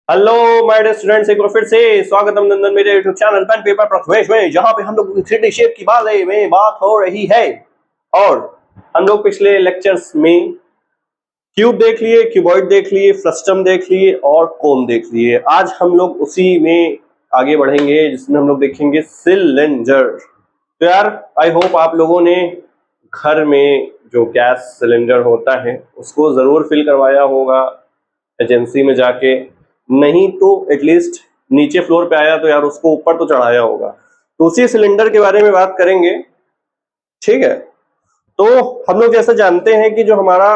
Hello my dear students, एक बार फिर से स्वागत अभिनंदन मेरे YouTube channel pen paper Prathamesh में, जहां पे हम लोग 3D शेप की बारे में बात हो रही है। और हम लोग पिछले लेक्चर्स में क्यूब देख लिए, क्यूबॉइड देख लिए, फ्रस्टम देख लिए और कोन देख लिए। आज हम लोग उसी में आगे बढ़ेंगे जिसमें हम लोग देखेंगे सिलेंडर। तो यार आई होप आप लोगों ने घर में जो गैस सिलेंडर होता है उसको जरूर फिल करवाया होगा एजेंसी में जाके, नहीं तो एटलीस्ट नीचे फ्लोर पे आया तो यार उसको ऊपर तो चढ़ाया होगा। तो उसी सिलेंडर के बारे में बात करेंगे, ठीक है। तो हम लोग जैसा जानते हैं कि जो हमारा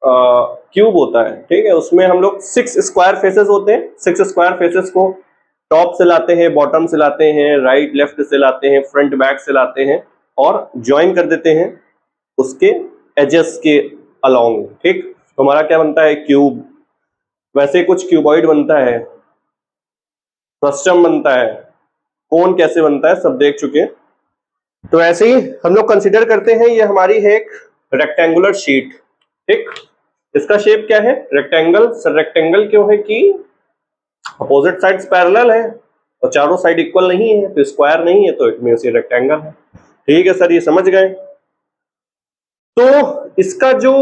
क्यूब होता है, ठीक है, उसमें हम लोग 6 स्क्वायर फेसेस होते हैं। 6 स्क्वायर फेसेस को टॉप से लाते हैं, बॉटम से लाते हैं, राइट लेफ्ट से लाते हैं, फ्रंट बैक से लाते हैं और ज्वाइन कर देते हैं उसके एजेस के अलोंग, ठीक। तो हमारा क्या बनता है? क्यूब। वैसे कुछ क्यूबॉइड बनता है, फ्रस्टम बनता है, कोन कैसे बनता है सब देख चुके हैं। तो ऐसे ही हम लोग कंसीडर करते हैं ये हमारी है एक रेक्टेंगुलर शीट, ठीक। इसका शेप क्या है? रेक्टेंगल। सर रेक्टेंगल क्यों है? कि अपोजिट साइड्स पैरेलल है और चारों साइड इक्वल नहीं है, तो स्क्वायर नहीं है, तो इट मींस ये रेक्टेंगल है। ठीक है सर, ये समझ गए। तो इसका जो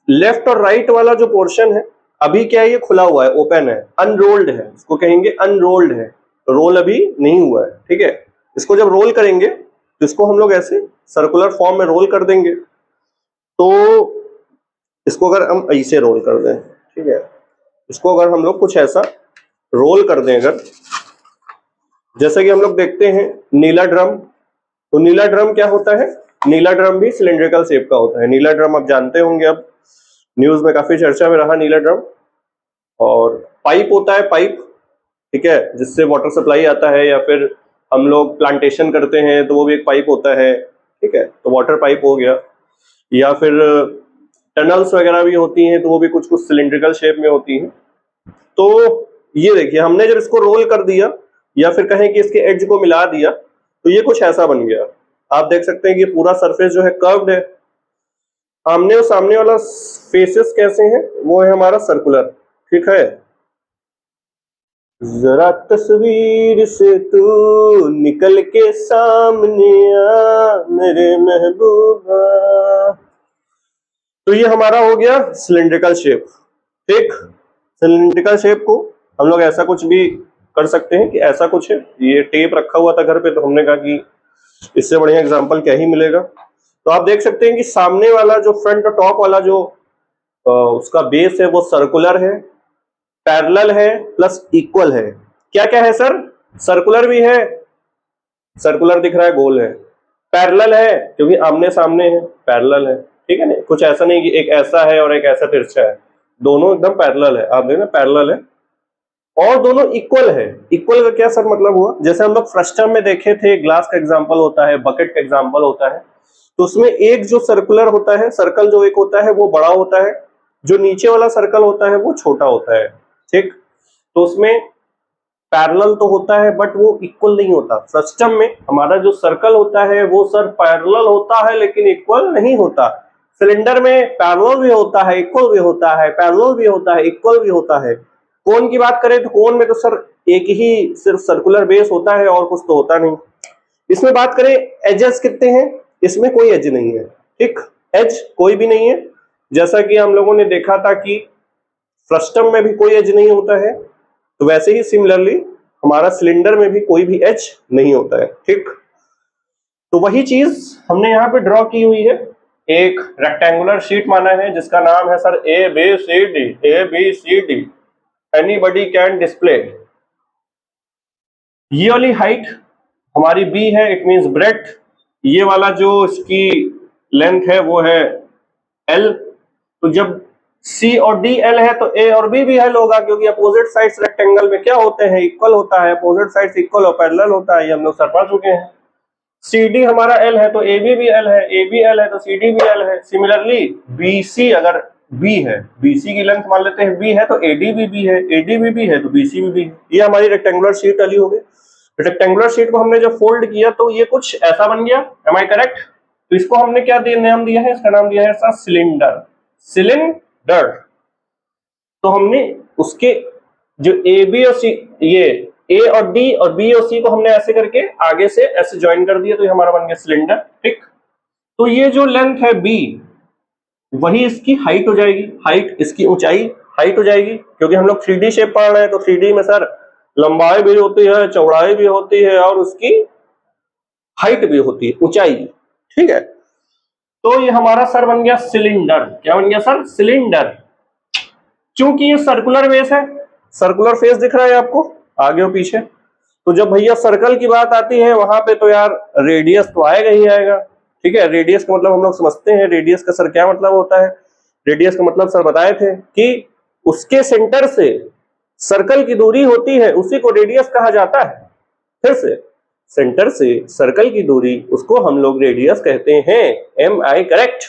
लेफ्ट और राइट वाला जो पोर्शन है, अभी क्या है? ये खुला हुआ है, ओपन है, अनरोल्ड है, इसको कहेंगे अनरोल्ड है। रोल अभी नहीं हुआ है, ठीक है। इसको जब रोल करेंगे तो इसको हम लोग ऐसे सर्कुलर फॉर्म में रोल कर देंगे। तो इसको अगर हम ऐसे रोल कर दें, ठीक है, इसको अगर हम लोग कुछ ऐसा रोल कर दें, अगर जैसे कि हम लोग देखते हैं नीला ड्रम, तो नीला ड्रम क्या होता है? नीला ड्रम भी सिलेंड्रिकल शेप का होता है। नीला ड्रम आप जानते होंगे, अब न्यूज में काफी चर्चा में रहा नीला ड्रम। और पाइप होता है, पाइप, ठीक है, जिससे वाटर सप्लाई आता है, या फिर हम लोग प्लांटेशन करते हैं तो वो भी एक पाइप होता है, ठीक है, तो वाटर पाइप हो गया। या फिर टनल्स वगैरह भी होती हैं, तो वो भी कुछ कुछ सिलिंड्रिकल शेप में होती हैं। तो ये देखिए, हमने जब इसको रोल कर दिया या फिर कहें कि इसके एड्ज को मिला दिया तो ये कुछ ऐसा बन गया। आप देख सकते हैं कि पूरा सरफेस जो है कर्व्ड है। आमने और सामने वाला फेसेस कैसे हैं? वो है हमारा सर्कुलर, ठीक है। जरा तस्वीर से तू निकल के सामने आ मेरे महबूबा। तो ये हमारा हो गया सिलिंड्रिकल शेप, ठीक। सिलिंड्रिकल शेप को हम लोग ऐसा कुछ भी कर सकते हैं कि ऐसा कुछ है। ये टेप रखा हुआ था घर पे, तो हमने कहा कि इससे बढ़िया एग्जांपल क्या ही मिलेगा। तो आप देख सकते हैं कि सामने वाला जो फ्रंट और टॉप वाला जो उसका बेस है वो सर्कुलर है, पैरेलल है, प्लस इक्वल है। क्या क्या है सर? सर्कुलर भी है, सर्कुलर दिख रहा है, गोल है, पैरेलल है क्योंकि आमने सामने है, पैरेलल है, ठीक है ना। कुछ ऐसा नहीं कि एक ऐसा है और एक ऐसा तिरछा है, दोनों एकदम पैरेलल है। आप देखना पैरेलल है और दोनों इक्वल है। इक्वल का क्या सर मतलब हुआ? जैसे हम लोग फ्रस्टम में देखे थे, ग्लास का एग्जांपल होता है, बकेट का एग्जांपल होता है, तो उसमें एक जो सर्कुलर होता है, सर्कल जो एक होता है वो बड़ा होता है, जो नीचे वाला सर्कल होता है वो छोटा होता है, ठीक। तो उसमें पैरेलल तो होता है बट वो इक्वल नहीं होता। फ्रस्टम में हमारा जो सर्कल होता है वो सर पैरेलल होता है लेकिन इक्वल नहीं होता। सिलेंडर में पैरेलल भी होता है, इक्वल भी होता है, पैरेलल भी होता है, इक्वल भी होता है। कोन की बात करें तो कोन में तो सर एक ही सिर्फ सर्कुलर बेस होता है और कुछ तो होता नहीं। इसमें बात करें एजेस कितने हैं, इसमें कोई एज नहीं है, ठीक, एज कोई भी नहीं है। जैसा कि हम लोगों ने देखा था कि फ्रस्टम में भी कोई एज नहीं होता है, तो वैसे ही सिमिलरली हमारा सिलेंडर में भी कोई भी एज नहीं होता है, ठीक। तो वही चीज हमने यहाँ पे ड्रॉ की हुई है। एक रेक्टेंगुलर शीट माना है जिसका नाम है sir A B C D, A B C D, anybody can display. ये वाली हाइट हमारी बी है, इट मींस ब्रेड्थ। ये वाला जो इसकी लेंथ है वो है एल। तो जब सी और डी एल है तो ए और बी भी एल होगा, क्योंकि अपोजिट साइड्स रेक्टेंगल में क्या होते हैं? इक्वल होता है। अपोजिट साइड्स इक्वल और पैरेलल होता है, ये हम लोग सर पढ़ चुके हैं। सी डी हमारा एल है तो ए बी भी एल है, ए बी एल है तो सी डी भी एल है। सिमिलरली बी सी अगर बी है, बी सी की लेंथ मान लेते हैं बी है, तो ए डी भी बी है, ए डी भी बी है तो बी सी भी बी है। ये हमारी रेक्टेंगुलर शीट वाली हो गई। रेक्टेंगुलर शीट को हमने जब फोल्ड किया तो ये कुछ ऐसा बन गया, एम आई करेक्ट? तो इसको हमने क्या नाम दिया है? इसका नाम दिया है सिलेंडर, सिलेंडर। तो हमने उसके जो ए बी और सी, ये ए और डी और बी और सी को हमने ऐसे करके आगे से ऐसे ज्वाइन कर दिया, तो ये हमारा बन गया सिलेंडर। ठीक, तो ये जो लेंथ है बी, वही इसकी हाइट हो जाएगी, हाइट इसकी ऊंचाई हाइट हो जाएगी, क्योंकि हम लोग 3D शेप पढ़ रहे हैं, तो 3D में सर लंबाई भी होती है, चौड़ाई भी होती है और उसकी हाइट भी होती है, ऊंचाई। ठीक है, तो ये हमारा सर बन गया सिलेंडर। क्या बन गया सर? सिलेंडर। क्योंकि ये सर्कुलर बेस है, सर्कुलर फेस दिख रहा है आपको आगे और पीछे, तो जब भैया सर्कल की बात आती है वहां पे तो यार रेडियस तो आएगा ही आएगा। ठीक है, रेडियस का मतलब हम लोग समझते हैं, रेडियस का सर क्या मतलब होता है? रेडियस का मतलब सर बताए थे कि उसके सेंटर से सर्कल की दूरी होती है, उसी को रेडियस कहा जाता है। फिर से, सेंटर से सर्कल की दूरी, उसको हम लोग रेडियस कहते हैं। Am I correct?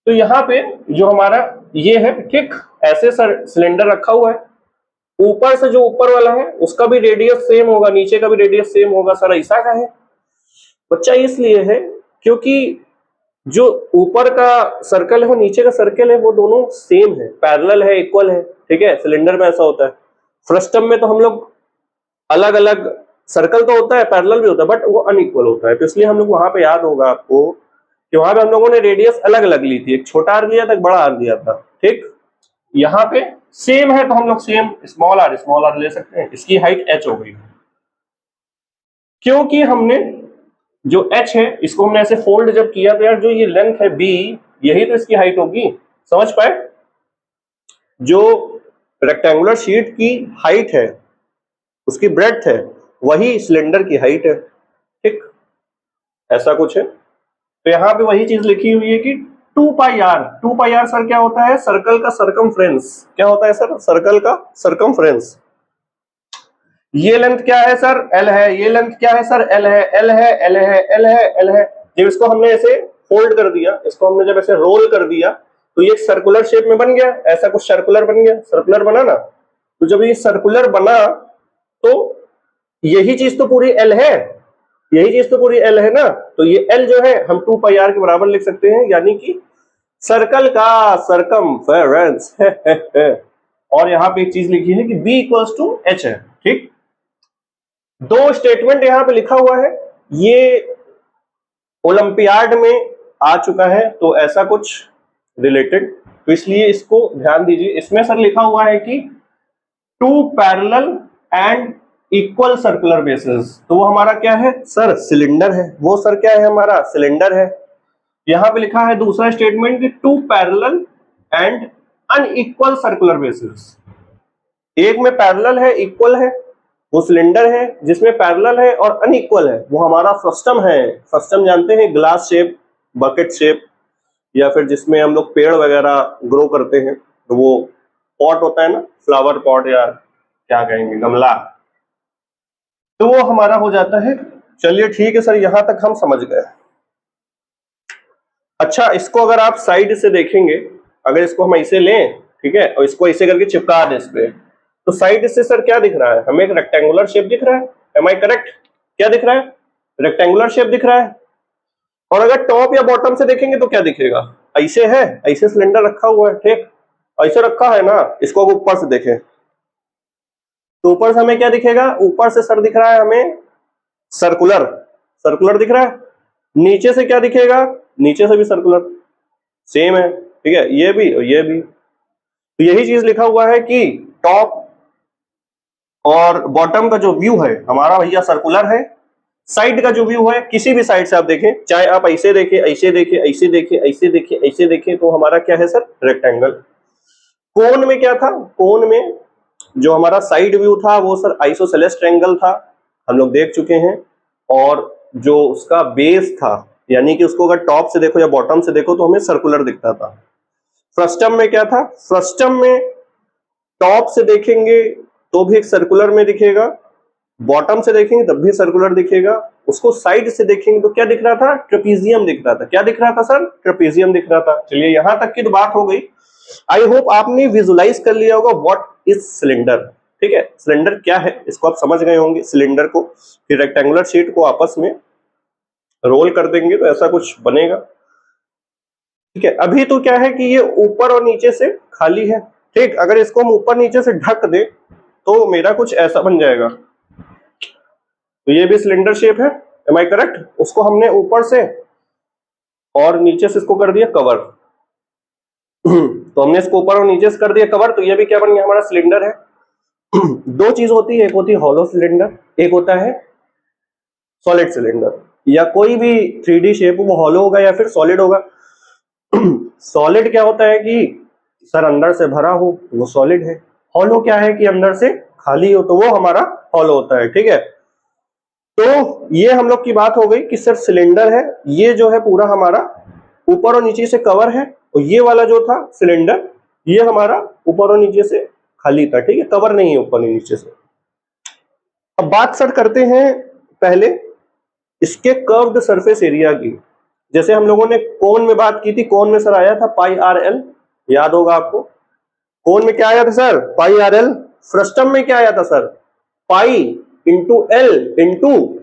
तो यहाँ पे जो हमारा ये है, ठीक, ऐसे सर सिलेंडर रखा हुआ है, ऊपर से जो ऊपर वाला है उसका भी रेडियस सेम होगा, नीचे का भी रेडियस सेम होगा। सर ऐसा का है बच्चा? इसलिए है क्योंकि जो ऊपर का सर्कल है वो नीचे का सर्कल है, वो दोनों सेम है, पैरेलल है, इक्वल है। ठीक है, सिलेंडर में ऐसा होता है। फ्रस्टम में तो हम लोग अलग अलग, सर्कल तो होता है, पैरेलल भी होता है, बट वो अनइक्वल होता है, तो इसलिए हम लोग वहां पे याद होगा आपको कि वहां पे हम लोगों ने रेडियस अलग अलग ली थी, एक छोटा आर लिया था, एक बड़ा आर लिया था। ठीक, यहाँ पे सेम है तो हम लोग सेम स्मॉल आर ले सकते हैं। इसकी हाइट h हो गई, क्योंकि हमने जो h है इसको हमने ऐसे फोल्ड जब किया तो यार जो ये लेंथ है b, यही तो इसकी हाइट होगी। समझ पाए? जो रेक्टेंगुलर शीट की हाइट है, उसकी ब्रेड्थ है, वही सिलेंडर की हाइट है। ठीक, ऐसा कुछ है। तो यहाँ पे वही चीज लिखी हुई है कि 2 pi are. 2 pi are sir क्या होता है? सर्कल का सरकमफ्रेंस। क्या होता है सर? सर्कल का सरकमफ्रेंस। ये लेंथ क्या है सर? एल है। ये लेंथ क्या है सर? एल है, एल है, एल है, एल है, एल है। जब इसको हमने ऐसे फोल्ड कर दिया, इसको हमने जब ऐसे रोल कर दिया, तो ये सर्कुलर शेप में बन गया, ऐसा कुछ सर्कुलर बन गया, सर्कुलर बना ना। तो जब ये सर्कुलर बना तो यही चीज तो पूरी एल है, यही चीज तो पूरी एल है ना, तो ये एल जो है हम 2 पाई आर के बराबर लिख सकते हैं, यानी कि सर्कल का सरकमफेरेंस है। और यहाँ पे एक चीज लिखी है कि b इक्वल्स टू h है। ठीक, दो स्टेटमेंट यहाँ पे लिखा हुआ है, ये ओलंपियाड में आ चुका है, तो ऐसा कुछ रिलेटेड, तो इसलिए इसको ध्यान दीजिए। इसमें सर लिखा हुआ है कि 2 parallel and equal circular bases, तो वो हमारा क्या है सर? सिलेंडर है। वो सर क्या है? हमारा सिलेंडर है। यहां पे लिखा है दूसरा स्टेटमेंट कि 2 parallel and unequal circular bases. एक में पैरेलल है, इक्वल है, वो सिलेंडर है। जिसमें पैरेलल है और अनइक्वल है वो हमारा फ्रस्टम है। फ्रस्टम जानते हैं? ग्लास शेप, बकेट शेप, या फिर जिसमें हम लोग पेड़ वगैरह ग्रो करते हैं, तो वो पॉट होता है ना, फ्लावर पॉट या क्या कहेंगे, गमला, तो वो हमारा हो जाता है। चलिए ठीक है सर, यहां तक हम समझ गए। अच्छा, इसको अगर आप साइड से देखेंगे, अगर इसको हम ऐसे लें, ठीक है, और इसको ऐसे करके चिपका दें इस पे, तो साइड से सर क्या दिख रहा है? हमें एक रेक्टेंगुलर शेप दिख रहा है। Am I correct? क्या दिख रहा है? रेक्टेंगुलर शेप दिख रहा है। और अगर टॉप या बॉटम से देखेंगे तो क्या दिखेगा? ऐसे है, ऐसे सिलेंडर रखा हुआ है, ठीक, ऐसे रखा है ना। इसको ऊपर से देखें तो ऊपर से हमें क्या दिखेगा? ऊपर से सर दिख रहा है हमें सर्कुलर, सर्कुलर दिख रहा है। नीचे से क्या दिखेगा? नीचे से भी सर्कुलर, सेम है। ठीक है, ये भी और ये भी। तो यही चीज लिखा हुआ है कि टॉप और बॉटम का जो व्यू है हमारा भैया सर्कुलर है। साइड का जो व्यू है, किसी भी साइड से आप देखें, चाहे आप ऐसे देखें, ऐसे देखें, ऐसे देखें, ऐसे देखें, ऐसे देखें, तो हमारा क्या है सर? रेक्टेंगल। कोन में क्या था? कोन में जो हमारा साइड व्यू था वो सर आइसोसेलेस ट्रायंगल था, हम लोग देख चुके हैं। और जो उसका बेस था, यानी कि उसको अगर टॉप से देखो या बॉटम से देखो तो हमें सर्कुलर दिखता था। फ्रस्टम में क्या था? फ्रस्टम में टॉप से देखेंगे तो भी एक सर्कुलर में दिखेगा, बॉटम से देखेंगे तब भी सर्कुलर दिखेगा, उसको साइड से देखेंगे तो क्या दिख रहा था? ट्रेपीजियम दिख रहा था। क्या दिख रहा था सर? ट्रेपीजियम दिख रहा था। चलिए यहां तक की तो बात हो गई। आई होप आपने विजुलाइज कर लिया होगा व्हाट इज सिलेंडर। ठीक है, सिलेंडर क्या है इसको आप समझ गए होंगे। सिलेंडर को फिर रेक्टेंगुलर शीट को आपस में रोल कर देंगे तो ऐसा कुछ बनेगा। ठीक है, अभी तो क्या है कि ये ऊपर और नीचे से खाली है। ठीक, अगर इसको हम ऊपर नीचे से ढक दें तो मेरा कुछ ऐसा बन जाएगा। तो ये भी सिलेंडर शेप है, एम आई करेक्ट? उसको हमने ऊपर से और नीचे से इसको कर दिया कवर। तो हमने इसको ऊपर और नीचे से कर दिया कवर, तो ये भी क्या बन गया हमारा सिलेंडर है। दो चीज होती है, एक होती है हॉलो सिलेंडर, एक होता है सॉलिड सिलेंडर। या कोई भी 3D शेप वो हॉलो होगा या फिर सॉलिड होगा। सॉलिड क्या होता है कि सर अंदर से भरा हो, वो सॉलिड है। हॉलो क्या है कि अंदर से खाली हो, तो वो हमारा हॉलो होता है। ठीक है, तो ये हम लोग की बात हो गई कि सर सिलेंडर है, ये जो है पूरा हमारा ऊपर और नीचे से कवर है, और ये वाला जो था सिलेंडर ये हमारा ऊपर और नीचे से खाली था। ठीक है, कवर नहीं है ऊपर नीचे से। अब बात सर करते हैं पहले इसके कर्व्ड सरफेस एरिया की। जैसे हम लोगों ने कोन में बात की थी, कोन में सर आया था पाई आर एल, याद होगा आपको। कोन में क्या आया था sir? Pi r l. Frustum में क्या आया था sir? Pi into l into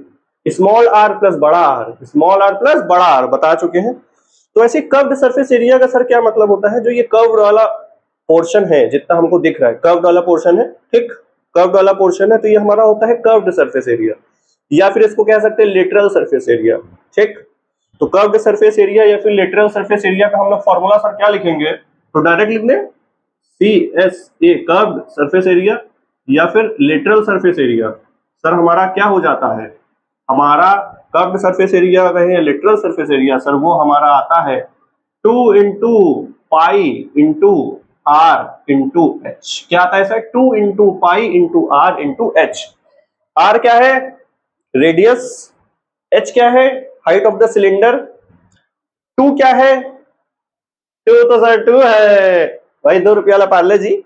small r plus बड़ा आर, स्मॉल आर प्लस बड़ा आर बता चुके हैं। तो ऐसे कर्व्ड सरफेस एरिया का सर क्या मतलब होता है? जो ये कर्व्ड वाला पोर्शन है, जितना हमको दिख रहा है कर्व्ड वाला पोर्शन है, ठीक, कर्व्ड वाला पोर्शन है, तो ये हमारा होता है कर्व्ड सरफेस एरिया, या फिर इसको कह सकते हैं लेटरल सरफेस एरिया। ठीक, तो कर्व्ड सरफेस एरिया या फिर लेटरल सरफेस एरिया का हम लोग फॉर्मूला सर क्या लिखेंगे? तो डायरेक्ट लिख दें CSA कर्व्ड सरफेस एरिया या फिर लेटरल सरफेस एरिया। सर हमारा क्या हो जाता है? हमारा कर्व्ड सरफेस एरिया कहें लेटरल सरफेस एरिया, सर वो हमारा आता है 2 into pi into r into h. क्या आता है sir? 2 into pi into r into h. R क्या है? रेडियस। एच क्या है? Height of the cylinder. 2 क्या है? 2 तो सर 2 है भाई, 2 रुपये वाला पार्ले जी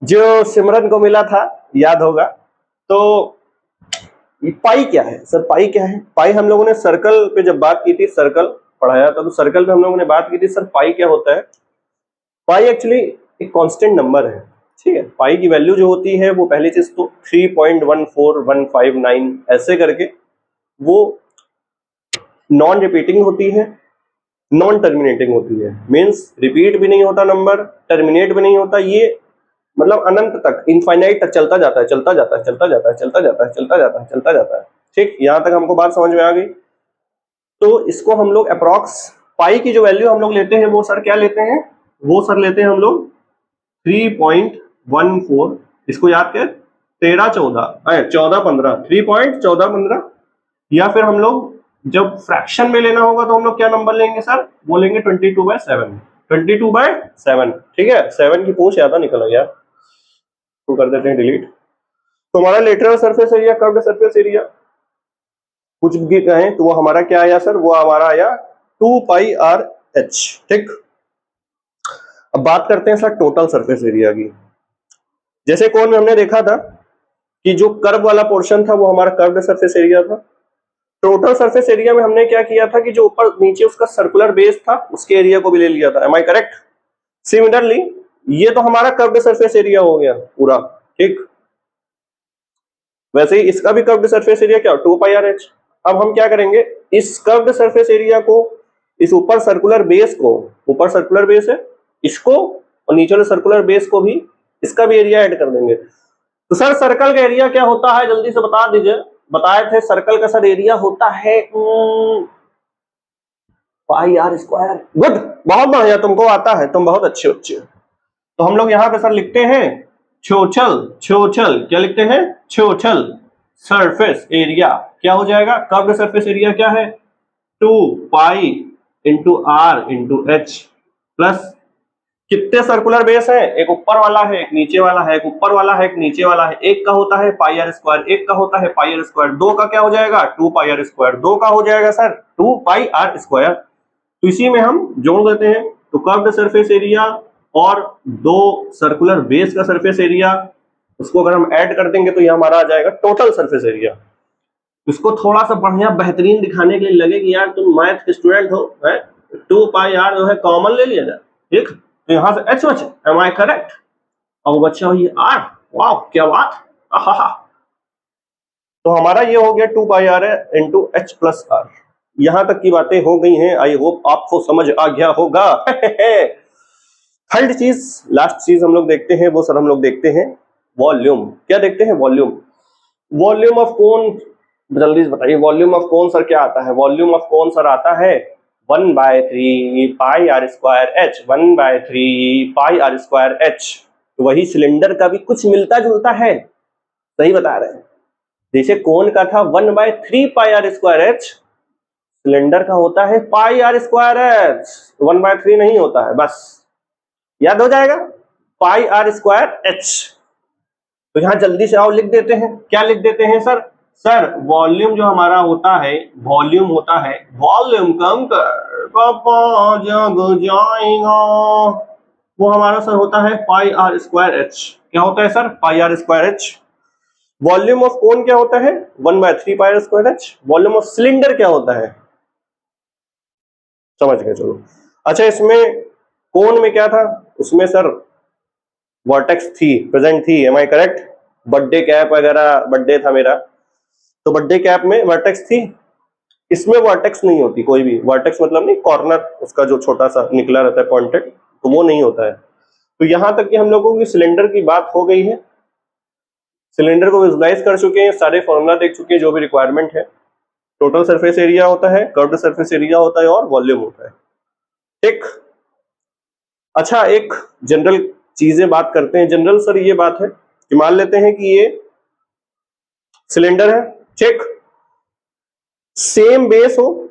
जो सिमरन को मिला था, याद होगा। तो पाई क्या है सर? पाई क्या है? पाई हम लोगों ने सर्कल पे जब बात की थी, सर्कल पढ़ाया था, तो सर्कल पे हम लोगों ने बात की थी सर पाई क्या होता है। पाई एक्चुअली एक कांस्टेंट नंबर है। ठीक है, पाई की वैल्यू जो होती है वो पहली चीज तो 3.14159 ऐसे करके वो नॉन रिपीटिंग होती है, नॉन टर्मिनेटिंग होती है। मींस रिपीट भी नहीं होता नंबर, टर्मिनेट भी नहीं होता, ये मतलब अनंत तक, इनफाइनाइट तक चलता जाता है, चलता जाता है, चलता जाता है, चलता जाता है, चलता जाता है, चलता जाता है। ठीक, यहां तक हमको बात समझ में आ गई। तो इसको हम लोग अप्रॉक्स पाई की जो वैल्यू हम लोग लेते हैं वो सर क्या लेते हैं? वो सर लेते हैं हम लोग 3.14। इसको याद कर, 1415 3.1415। या फिर हम लोग जब फ्रैक्शन में लेना होगा तो हम लोग क्या नंबर लेंगे सर? वो लेंगे 22/7, 22/7। ठीक है, 7 की पूछ ज्यादा निकल गया, तो कर देते हैं डिलीट। तो हमारा lateral surface area, curved surface area कुछ भी कहें तो वो हमारा क्या आया सर? वो हमारा आया 2 पाई आर एच। ठीक, अब बात करते हैं सर टोटल सरफेस एरिया की। जैसे कोन में हमने देखा था कि जो कर्व वाला पोर्शन था वो हमारा कर्व्ड सरफेस एरिया था। टोटल सरफेस एरिया में हमने क्या किया था कि जो ऊपर नीचे उसका सर्कुलर बेस था उसके एरिया को भी ले लिया था। M I correct? सिमिलरली ये तो हमारा कर्व्ड सरफेस एरिया हो गया पूरा। ठीक, वैसे ही इसका भी कर्व्ड सरफेस एरिया क्या? 2 पाई आर एच। अब हम क्या करेंगे? इस कर्व्ड सरफेस एरिया को, इस ऊपर सर्कुलर बेस को, ऊपर सर्कुलर बेस है, इसको और नीचे वाले सर्कुलर बेस को भी, इसका भी एरिया ऐड कर देंगे। तो सर सर्कल का एरिया क्या होता है? जल्दी से बता दीजिए। बताए थे सर्कल का सर एरिया होता है पाई आर स्क्वायर। गुड, बहुत बढ़िया, तुमको आता है, तुम बहुत अच्छे बच्चे हो। तो हम लोग यहाँ पे सर लिखते हैं छोचल, छोचल क्या लिखते हैं? छोचल सरफेस एरिया क्या हो जाएगा? कर्व्ड सरफेस एरिया क्या है? 2 pi into r into H plus कितने सर्कुलर बेस है? एक ऊपर वाला है, एक नीचे वाला है, एक ऊपर वाला है, एक नीचे वाला है। एक का होता है पाई आर स्क्वायर, एक का होता है पाई आर स्क्वायर। 2 का क्या हो जाएगा? 2 पाई आर स्क्वायर। 2 का हो जाएगा सर 2 पाई आर स्क्वायर। तो इसी में हम जोड़ देते हैं। तो कर्व्ड सरफेस एरिया और 2 सर्कुलर बेस का सरफेस एरिया, उसको अगर हम ऐड कर देंगे तो ये हमारा आ जाएगा टोटल सरफेस एरिया। इसको थोड़ा सा बढ़िया बेहतरीन दिखाने के लिए लगे कि यार तुम मैथ के स्टूडेंट हो, 2 पाई आर जो है कॉमन ले लिया जाए। ठीक, तो यहां से एच बचे। Am I correct? और बच्चा ये आर, वाह क्या बात, आहा। तो हमारा ये हो गया 2 pi R into H plus R. यहां तक की बातें हो गई हैं, आई होप आपको समझ आ गया होगा। थर्ड चीज, लास्ट चीज हम लोग देखते हैं, वो सर हम लोग देखते हैं वॉल्यूम, क्या देखते हैं? वॉल्यूम। वॉल्यूम ऑफ कोन, जल्दी से बताइए, वॉल्यूम ऑफ कोन सर क्या आता है? वॉल्यूम ऑफ कोन सर आता है 1/3 pi R square H, 1/3 pi R square H. वही सिलेंडर का भी कुछ मिलता जुलता है, सही बता रहे हैं। जैसे कोन का था 1/3 pi R square H, cylinder का होता है पाई आर स्क्वायर एच, 1/3 नहीं होता है, बस याद हो जाएगा, पाई आर स्क्वायर एच। तो यहां जल्दी से आओ लिख देते हैं, क्या लिख देते हैं सर? सर वॉल्यूम जो हमारा होता है, वॉल्यूम होता है, वॉल्यूम कम कर पापा जग जाएगा, वो हमारा सर होता है पाई आर स्क्वायर एच। क्या होता है sir? Pi R square H. Volume of cone क्या होता है? 1/3 pi R square H. Volume of cylinder क्या होता है? समझ गए, चलो। अच्छा, इसमें कोन में क्या था? उसमें सर वर्टेक्स थी, प्रेजेंट थी, am I correct? Birthday cap वगैरह, बर्थडे था मेरा तो बर्थडे कैप में वर्टेक्स थी। इसमें वर्टेक्स नहीं होती कोई भी, वर्टेक्स मतलब नहीं, कॉर्नर उसका जो छोटा सा निकला रहता है पॉइंटेड, तो वो नहीं होता है। तो यहां तक कि हम लोगों की सिलेंडर की बात हो गई है, सिलेंडर को विजुलाइज कर चुके हैं, सारे फॉर्मूला देख चुके हैं जो भी रिक्वायरमेंट है। टोटल सरफेस एरिया होता है, कर्व्ड सरफेस एरिया होता है और वॉल्यूम होता है, ठीक। अच्छा, एक जनरल चीजें बात करते हैं। जनरल सर ये बात है कि मान लेते हैं कि ये सिलेंडर है, ठीक, सेम बेस हो,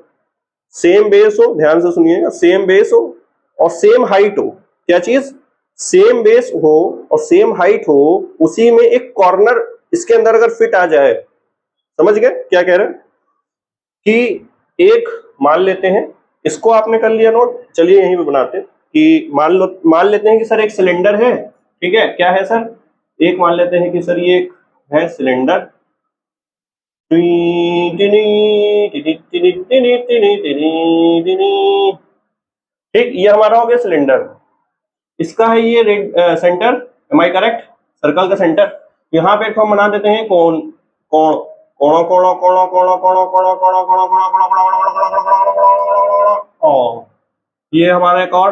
सेम बेस हो, ध्यान से सुनिएगा, सेम बेस हो और सेम हाइट हो। क्या चीज? सेम बेस हो और सेम हाइट हो, उसी में एक कॉर्नर इसके अंदर अगर फिट आ जाए, समझ गए क्या कह रहे हैं? कि एक मान लेते हैं, इसको आपने कर लिया नोट, चलिए यहीं पे बनाते हैं कि मान लेते हैं कि सर एक सिलेंडर है, ठीक है, क्या है सर? एक मान लेते हैं कि सर ये एक है सिलेंडर, ठीक, ये हमारा हो गया सिलेंडर, इसका है ये centre, am I correct? Circle का सेंटर। यहाँ पे हम बना देते हैं कोण, कोण, कोणों कोणों कोणों कोणों कोणों कोणों कोणों कोणों कोणों कोणों, ये हमारा एक और,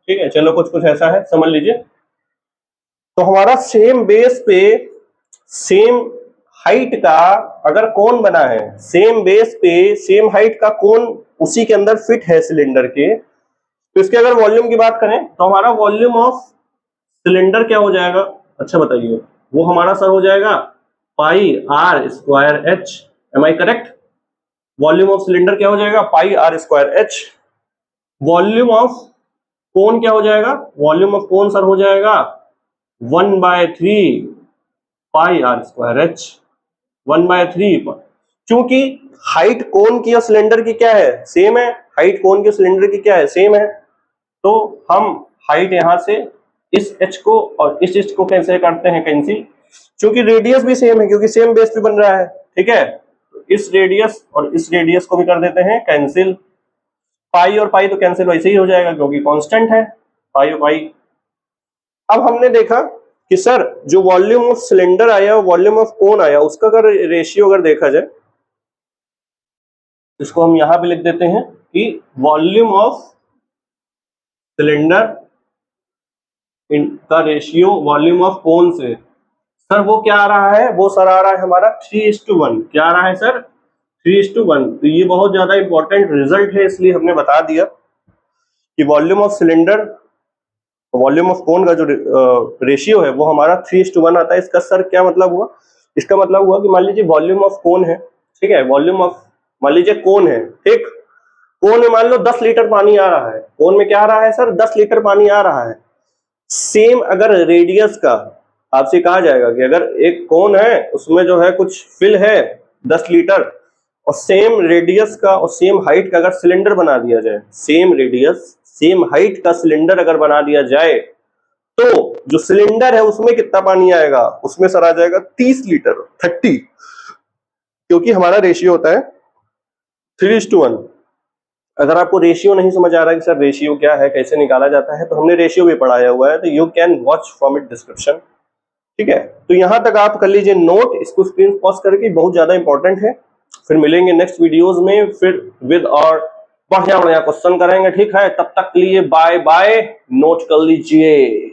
ठीक है, चलो कुछ कुछ ऐसा है, समझ लीजिए। तो हमारा सेम बेस पे सेम हाइट का अगर कोन बना है, सेम बेस पे सेम हाइट का कोन उसी के अंदर फिट है सिलेंडर के, तो इसके अगर वॉल्यूम की बात करें तो हमारा वॉल्यूम ऑफ सिलेंडर क्या हो जाएगा? अच्छा बताइए, वो हमारा सर हो जाएगा pi R square H, am I correct? Volume of cylinder क्या हो जाएगा? Pi R square H. Volume of cone क्या हो जाएगा? वॉल्यूम ऑफ कोन सर हो जाएगा 1/3 पाई आर स्क्वायर एच, 1/3। क्योंकि हाइट कोन की और सिलेंडर की क्या है? सेम है। हाइट कोन की सिलेंडर की क्या है? सेम है। तो हम हाइट यहां से इस h को और इस h को कैंसिल करते हैं, कैंसिल, क्योंकि रेडियस भी सेम है, क्योंकि सेम बेस पे बन रहा है, ठीक है। तो इस रेडियस और इस रेडियस को भी कर देते हैं कैंसिल। पाई और पाई तो कैंसिल वैसे ही हो जाएगा क्योंकि कांस्टेंट है, पाई और पाई। अब हमने देखा कि सर जो वॉल्यूम ऑफ सिलेंडर आया और वॉल्यूम ऑफ कोन आया, उसका अगर रेशियो अगर देखा जाए, इसको हम यहां पे लिख देते हैं कि वॉल्यूम ऑफ सिलेंडर इनका रेशियो वॉल्यूम ऑफ कोन से, सर वो क्या आ रहा है? वो सर आ रहा है हमारा 3:1। क्या आ रहा है सर? 3:1। तो ये बहुत ज्यादा इंपॉर्टेंट रिजल्ट है, इसलिए हमने बता दिया कि volume of cylinder volume of कोन का जो रेशियो है वो हमारा 3:1 आता है। इसका सर क्या मतलब हुआ? इसका मतलब हुआ कि मान लीजिए वॉल्यूम ऑफ कोन है, ठीक है, वॉल्यूम ऑफ, मान लीजिए कोन है, ठीक, कोन में मान लो 10 लीटर पानी आ रहा है, कोन में क्या आ रहा है सर? 10 लीटर पानी आ रहा है। सेम अगर रेडियस का आपसे कहा जाएगा कि अगर एक कोन है उसमें जो है कुछ फिल है 10 लीटर, और सेम रेडियस का और सेम हाइट का अगर सिलेंडर बना दिया जाए, सेम रेडियस सेम हाइट का सिलेंडर अगर बना दिया जाए, तो जो सिलेंडर है उसमें कितना पानी आएगा? उसमें सर आ जाएगा 30 लीटर, 30, क्योंकि हमारा रेशियो होता है 3:1। अगर आपको रेशियो नहीं समझ आ रहा है कि सर रेशियो क्या है, कैसे निकाला जाता है, तो हमने रेशियो भी पढ़ाया हुआ है, तो you can watch from it description, ठीक है। तो यहां तक आप कर लीजिए नोट, इसको स्क्रीन पॉज करके, बहुत ज्यादा इंपॉर्टेंट है। फिर मिलेंगे नेक्स्ट वीडियोस में, फिर विद और बढ़िया बढ़िया क्वेश्चन करेंगे, ठीक है। तब तक के लिए बाय बाय, नोट कर लीजिए।